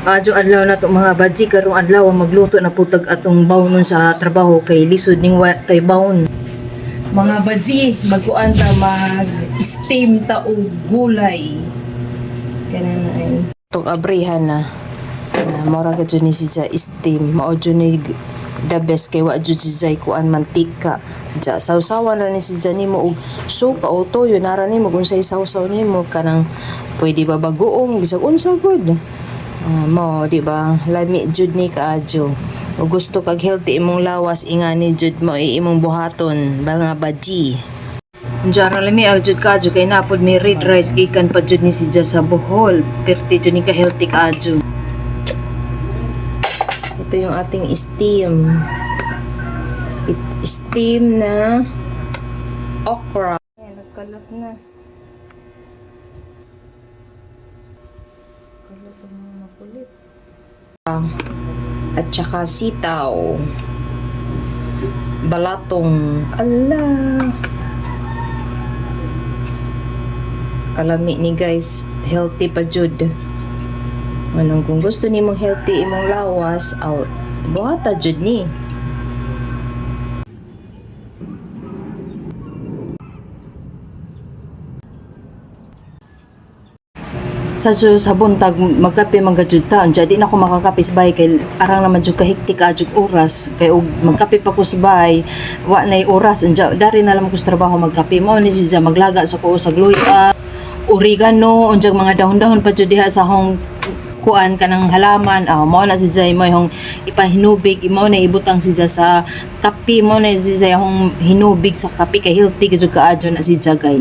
Adyo adlaw na to mga badji karong adlaw magluto na putag atong bawnon sa trabaho kay lisod ning wa tay bawon. Mga badji, magkuan ta mag-steam ta og gulay. Kana na ay. Tok abrihan na. Mora ka jud ni siya steam, mao jud ni the best kay wa jud siya kuan mantika. Ja sawsawan ra ni siya nimo og suka o toyo nara nimo kung say sawsaw nimo kanang pwede ba bagoong bisag unsa gud. Mo di ba lami jud ni kaadyo. O gusto kag healthy imong lawas ingani jud mo imong buhaton mga badji. Jara lami jud kaadyo kay napod may red rice gikan pa jud ni siya sa Bohol. Perti jud ni ka healthy kaadyo. Ito yung ating steam. Steam na okra. Ayan, nagkalat na. Kalat ang mga makulit. At saka sitaw. Balatong. Ala. Kalami ni guys. Healthy pa jud. Anong kung gusto ni mong healthy imong lawas, buhata jud ni. Sa buntag magkape magajud ta unya di na ko makakape sa bahay kay arang naman jud kahiktik ajud oras kay og magkape pa ko sa bahay wa nay oras unya dari na lang ko sa trabaho magkape mo ni siya maglaga sa ko sa luya oregano unya mga dahon-dahon pa jud diha sa hong kuan kanang halaman mao na siya mo hong ipahinubig mo na ibutang siya sa kape mo na siya hong hinubig sa kape kay healthy jud kaadyo na siya guys.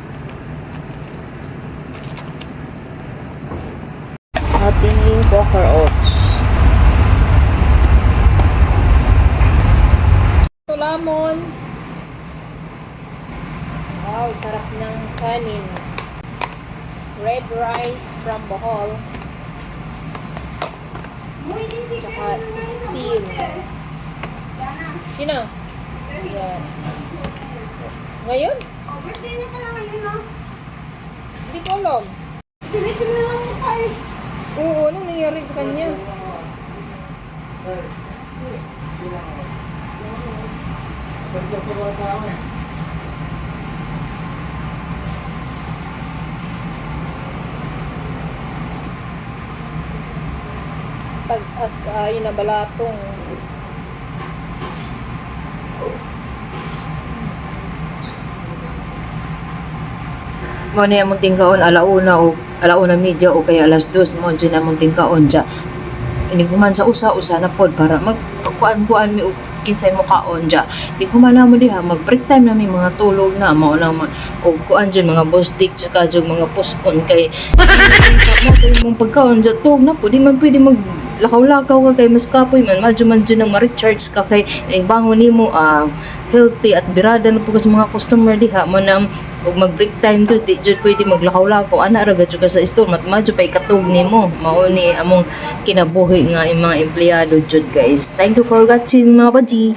Ating Quaker Oats. Lemon. Wow, sarap ng kanin. Red rice from Bohol. Tsaka steam. Sino? Yan. Ngayon? Birthday niya pala ngayon, no? Hindi ko alam. Pilitin na lang mo tayo. Oo, anong nangyari sa kanya? Tag-as kaayo na balatong. Mo na yung munting kaon alauna media o kaya alas 2 mo dyan na munting kaon dyan. Iniguman sa usa na pod para magkuan-kuan mi kinsay mo kaon dyan. Iniguman na mo diha mag-break time na mi mga tulog na mao na o kuan dyan mga bustik tsaka dyan mga puskon kay mong pagkaon dyan tug na po di man pwede mag lakaw-lakaw ka kay mas kapoy man madyo nang ma-recharge ka kay bangon nimo healthy at birada na po sa mga customer diha mo na ug mag-break time to di jud pwede maglakaw-lakaw ana ra gud ka sa store madyo pay katug nimo mao ni among kinabuhi nga yung mga empleyado jud guys. Thank you for watching mga badji.